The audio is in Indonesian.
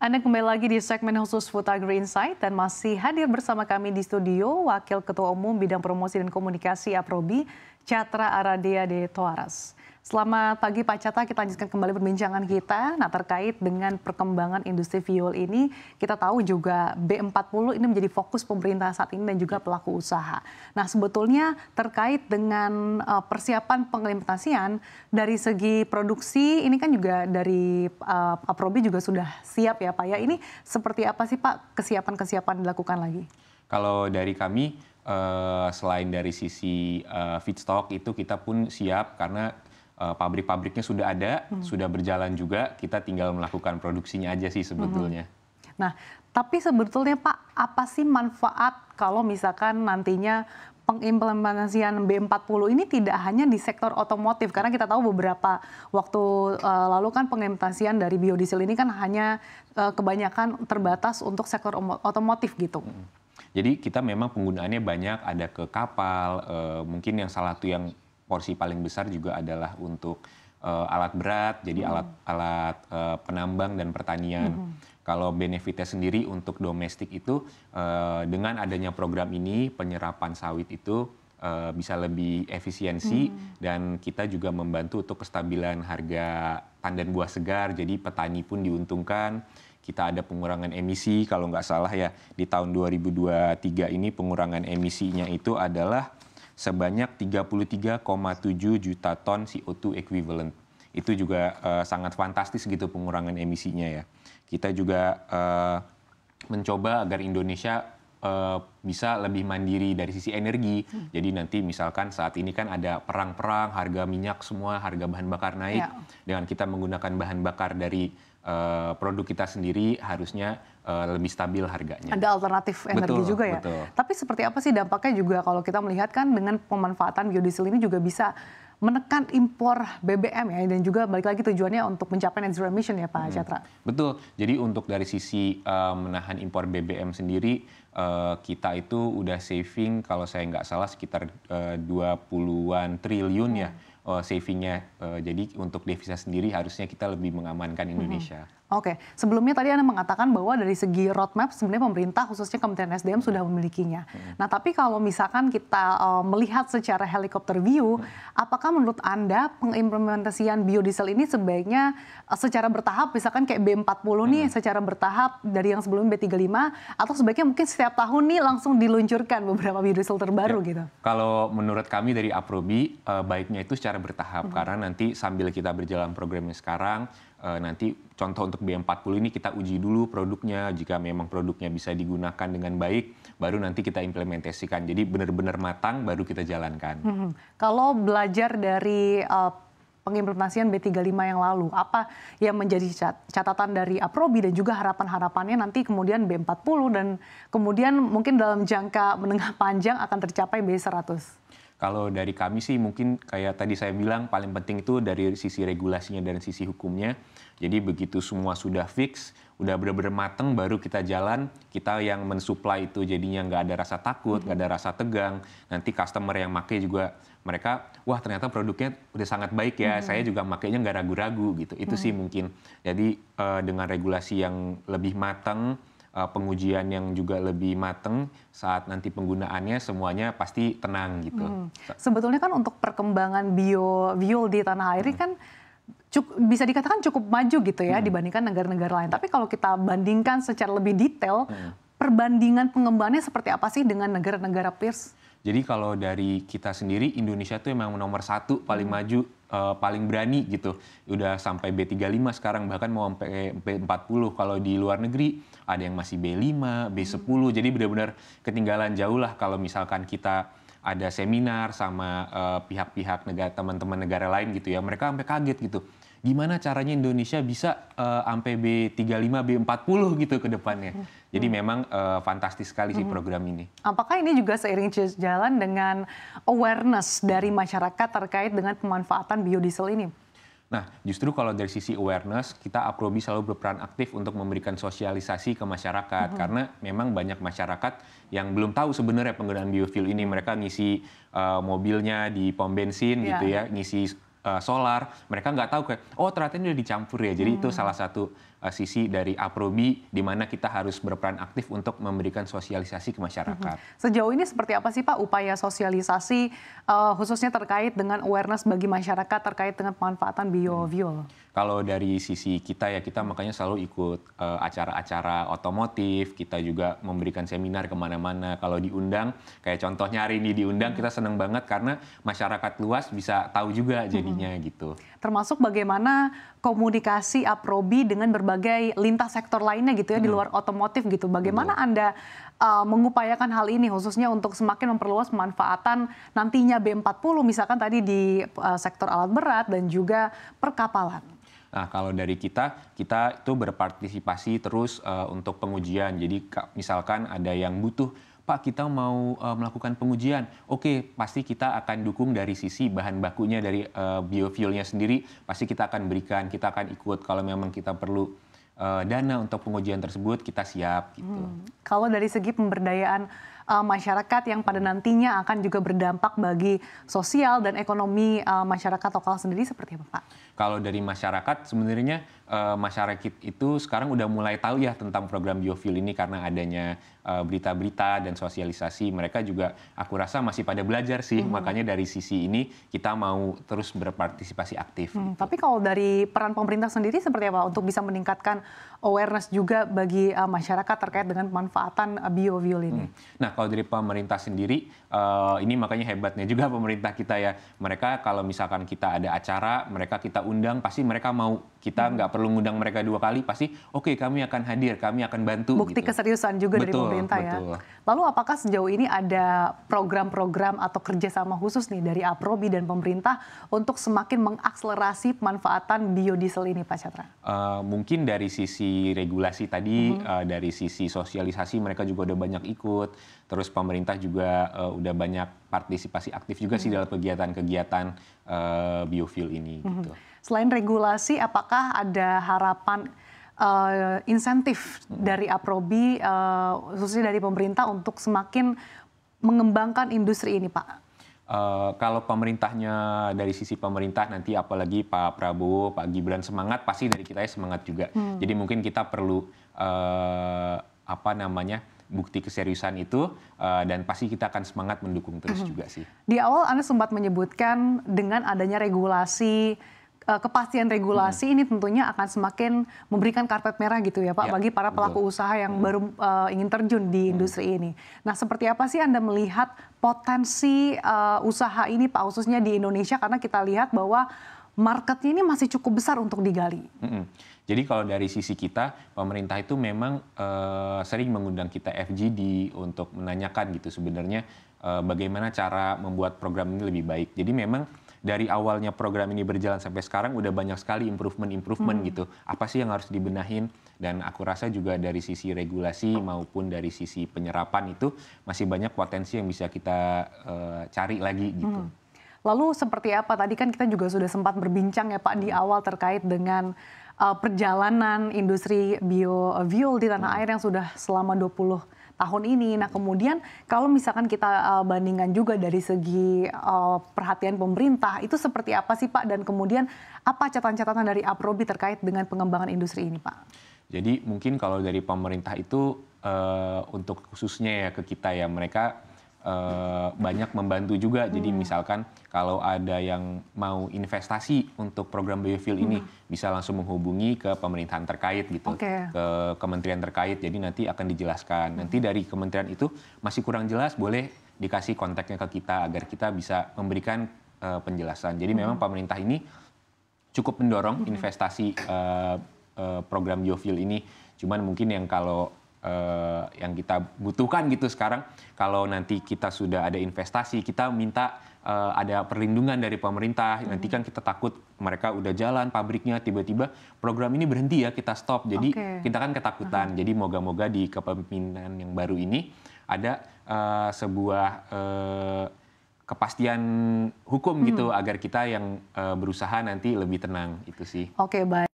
Anda kembali lagi di segmen khusus Food Agri Insight dan masih hadir bersama kami di studio Wakil Ketua Umum Bidang Promosi dan Komunikasi Aprobi, Chatra Aradea de Toaras. Selamat pagi Pak Chatra, kita lanjutkan kembali perbincangan kita. Nah, terkait dengan perkembangan industri fuel ini, kita tahu juga B40 ini menjadi fokus pemerintah saat ini dan juga pelaku usaha. Nah, sebetulnya terkait dengan persiapan pengimplementasian dari segi produksi, ini kan juga dari Aprobi juga sudah siap ya Pak ya. Ini seperti apa sih Pak kesiapan-kesiapan dilakukan lagi? Kalau dari kami, selain dari sisi feedstock itu kita pun siap karena pabrik-pabriknya sudah ada, sudah berjalan juga, kita tinggal melakukan produksinya aja sih sebetulnya. Nah, tapi sebetulnya Pak, apa sih manfaat kalau misalkan nantinya pengimplementasian B40 ini tidak hanya di sektor otomotif, karena kita tahu beberapa waktu lalu kan pengimplementasian dari biodiesel ini kan hanya kebanyakan terbatas untuk sektor otomotif gitu. Jadi kita memang penggunaannya banyak, ada ke kapal, mungkin yang salah satu yang porsi paling besar juga adalah untuk alat berat, jadi alat penambang dan pertanian. Kalau benefitnya sendiri untuk domestik itu dengan adanya program ini penyerapan sawit itu bisa lebih efisiensi dan kita juga membantu untuk kestabilan harga tandan buah segar, jadi petani pun diuntungkan. Kita ada pengurangan emisi, kalau nggak salah ya di tahun 2023 ini pengurangan emisinya itu adalah sebanyak 33,7 juta ton CO2 equivalent. Itu juga sangat fantastis gitu pengurangan emisinya ya. Kita juga mencoba agar Indonesia bisa lebih mandiri dari sisi energi. Jadi nanti misalkan saat ini kan ada perang-perang, harga minyak semua, harga bahan bakar naik. Dengan kita menggunakan bahan bakar dari produk kita sendiri harusnya lebih stabil harganya. Ada alternatif energi juga ya. Betul. Tapi seperti apa sih dampaknya juga kalau kita melihat kan dengan pemanfaatan biodiesel ini juga bisa menekan impor BBM ya, dan juga balik lagi tujuannya untuk mencapai net zero emission ya Pak Chatra. Betul. Jadi untuk dari sisi menahan impor BBM sendiri kita itu udah saving kalau saya nggak salah sekitar 20-an triliun ya savingnya. Jadi untuk devisa sendiri harusnya kita lebih mengamankan Indonesia. Oke, sebelumnya tadi Anda mengatakan bahwa dari segi roadmap sebenarnya pemerintah khususnya Kementerian SDM sudah memilikinya. Nah, tapi kalau misalkan kita melihat secara helikopter view, apakah menurut Anda pengimplementasian biodiesel ini sebaiknya secara bertahap, misalkan kayak B40 nih secara bertahap dari yang sebelumnya B35, atau sebaiknya mungkin setiap tahun nih langsung diluncurkan beberapa biodiesel terbaru gitu? Kalau menurut kami dari Aprobi, baiknya itu secara bertahap karena nanti sambil kita berjalan programnya sekarang, nanti contoh untuk B40 ini kita uji dulu produknya, jika memang produknya bisa digunakan dengan baik, baru nanti kita implementasikan. Jadi benar-benar matang, baru kita jalankan. Kalau belajar dari pengimplementasian B35 yang lalu, apa yang menjadi catatan dari Aprobi dan juga harapan-harapannya nanti kemudian B40 dan kemudian mungkin dalam jangka menengah panjang akan tercapai B100? Kalau dari kami sih mungkin kayak tadi saya bilang paling penting itu dari sisi regulasinya dan sisi hukumnya. Jadi begitu semua sudah fix, udah benar-benar mateng baru kita jalan, kita yang mensuplai itu jadinya nggak ada rasa takut, nggak ada rasa tegang. Nanti customer yang make juga mereka, wah ternyata produknya udah sangat baik ya, saya juga makainya nggak ragu-ragu gitu. Itu sih mungkin. Jadi dengan regulasi yang lebih mateng, pengujian yang juga lebih mateng saat nanti penggunaannya semuanya pasti tenang gitu. Sebetulnya kan untuk perkembangan fuel di tanah air ini kan bisa dikatakan cukup maju gitu ya dibandingkan negara-negara lain. Tapi kalau kita bandingkan secara lebih detail, perbandingan pengembangannya seperti apa sih dengan negara-negara peers? Jadi kalau dari kita sendiri, Indonesia tuh emang nomor satu paling maju, paling berani gitu. Udah sampai B35 sekarang, bahkan mau sampai B40. Kalau di luar negeri ada yang masih B5, B10. Jadi benar-benar ketinggalan jauh lah kalau misalkan kita ada seminar sama pihak-pihak teman-teman negara lain gitu ya. Mereka sampai kaget gitu. Gimana caranya Indonesia bisa sampai B35, B40 gitu ke depannya. Jadi memang fantastis sekali sih program ini. Apakah ini juga seiring jalan dengan awareness dari masyarakat terkait dengan pemanfaatan biodiesel ini? Nah, justru kalau dari sisi awareness, kita Aprobi selalu berperan aktif untuk memberikan sosialisasi ke masyarakat. Karena memang banyak masyarakat yang belum tahu sebenarnya penggunaan biofuel ini. Mereka ngisi mobilnya di pom bensin gitu ya, ngisi solar, mereka nggak tahu kayak, oh ternyata ini udah dicampur ya. Jadi itu salah satu sisi dari Aprobi di mana kita harus berperan aktif untuk memberikan sosialisasi ke masyarakat. Sejauh ini seperti apa sih Pak upaya sosialisasi khususnya terkait dengan awareness bagi masyarakat terkait dengan pemanfaatan biofuel? Kalau dari sisi kita ya, kita makanya selalu ikut acara-acara otomotif, kita juga memberikan seminar kemana-mana. Kalau diundang, kayak contohnya hari ini diundang, kita senang banget karena masyarakat luas bisa tahu juga jadinya gitu. Termasuk bagaimana komunikasi Aprobi dengan berbagai lintas sektor lainnya gitu ya di luar otomotif gitu. Bagaimana Anda mengupayakan hal ini khususnya untuk semakin memperluas pemanfaatan nantinya B40 misalkan tadi di sektor alat berat dan juga perkapalan? Nah, kalau dari kita itu berpartisipasi terus untuk pengujian. Jadi misalkan ada yang butuh, Pak kita mau melakukan pengujian, oke pasti kita akan dukung dari sisi bahan bakunya dari biofuelnya sendiri, pasti kita akan berikan, kita akan ikut kalau memang kita perlu dana untuk pengujian tersebut, kita siap gitu. Kalau dari segi pemberdayaan masyarakat yang pada nantinya akan juga berdampak bagi sosial dan ekonomi masyarakat lokal sendiri seperti apa Pak? Kalau dari masyarakat sebenarnya masyarakat itu sekarang udah mulai tahu ya tentang program biofuel ini karena adanya berita-berita dan sosialisasi. Mereka juga aku rasa masih pada belajar sih, makanya dari sisi ini kita mau terus berpartisipasi aktif. Gitu. Tapi kalau dari peran pemerintah sendiri seperti apa untuk bisa meningkatkan awareness juga bagi masyarakat terkait dengan pemanfaatan biofuel ini? Nah, kalau dari pemerintah sendiri, ini makanya hebatnya juga pemerintah kita ya. Mereka kalau misalkan kita ada acara, mereka kita undang, pasti mereka mau. Kita nggak perlu ngundang mereka 2 kali, pasti oke, kami akan hadir, kami akan bantu. Bukti gitu. Keseriusan juga dari pemerintah ya. Lalu apakah sejauh ini ada program-program atau kerjasama khusus nih dari Aprobi dan pemerintah untuk semakin mengakselerasi pemanfaatan biodiesel ini Pak Catra? Mungkin dari sisi regulasi tadi, dari sisi sosialisasi mereka juga udah banyak ikut. Terus pemerintah juga udah banyak partisipasi aktif juga sih dalam kegiatan-kegiatan biofuel ini. Gitu. Selain regulasi, apakah ada harapan insentif dari Aprobi, khususnya dari pemerintah untuk semakin mengembangkan industri ini, Pak? Kalau pemerintahnya dari sisi pemerintah nanti apalagi Pak Prabowo, Pak Gibran semangat, pasti dari kita semangat juga. Jadi mungkin kita perlu bukti keseriusan itu dan pasti kita akan semangat mendukung terus juga sih. Di awal Anda sempat menyebutkan dengan adanya regulasi, kepastian regulasi ini tentunya akan semakin memberikan karpet merah gitu ya Pak bagi para pelaku usaha yang baru ingin terjun di industri ini. Nah seperti apa sih Anda melihat potensi usaha ini Pak khususnya di Indonesia karena kita lihat bahwa marketnya ini masih cukup besar untuk digali. Jadi kalau dari sisi kita, pemerintah itu memang sering mengundang kita FGD untuk menanyakan gitu sebenarnya bagaimana cara membuat program ini lebih baik. Jadi memang dari awalnya program ini berjalan sampai sekarang udah banyak sekali improvement gitu. Apa sih yang harus dibenahin? Dan aku rasa juga dari sisi regulasi maupun dari sisi penyerapan itu masih banyak potensi yang bisa kita cari lagi gitu. Lalu seperti apa? Tadi kan kita juga sudah sempat berbincang ya Pak di awal terkait dengan perjalanan industri biofuel di tanah air yang sudah selama 20 tahun ini. Nah kemudian kalau misalkan kita bandingkan juga dari segi perhatian pemerintah, itu seperti apa sih Pak? Dan kemudian apa catatan-catatan dari Aprobi terkait dengan pengembangan industri ini Pak? Jadi mungkin kalau dari pemerintah itu untuk khususnya ya ke kita ya, mereka banyak membantu juga. Jadi misalkan kalau ada yang mau investasi untuk program biofuel ini bisa langsung menghubungi ke pemerintahan terkait gitu, ke kementerian terkait. Jadi nanti akan dijelaskan. Nanti dari kementerian itu masih kurang jelas, boleh dikasih kontaknya ke kita agar kita bisa memberikan penjelasan. Jadi memang pemerintah ini cukup mendorong investasi program biofuel ini. Cuman mungkin yang kalau yang kita butuhkan gitu sekarang, kalau nanti kita sudah ada investasi, kita minta ada perlindungan dari pemerintah. Nanti kan kita takut mereka udah jalan pabriknya, tiba-tiba program ini berhenti ya, kita stop. Jadi kita kan ketakutan. Jadi moga-moga di kepemimpinan yang baru ini ada sebuah kepastian hukum gitu, agar kita yang berusaha nanti lebih tenang, itu sih. Oke, baik.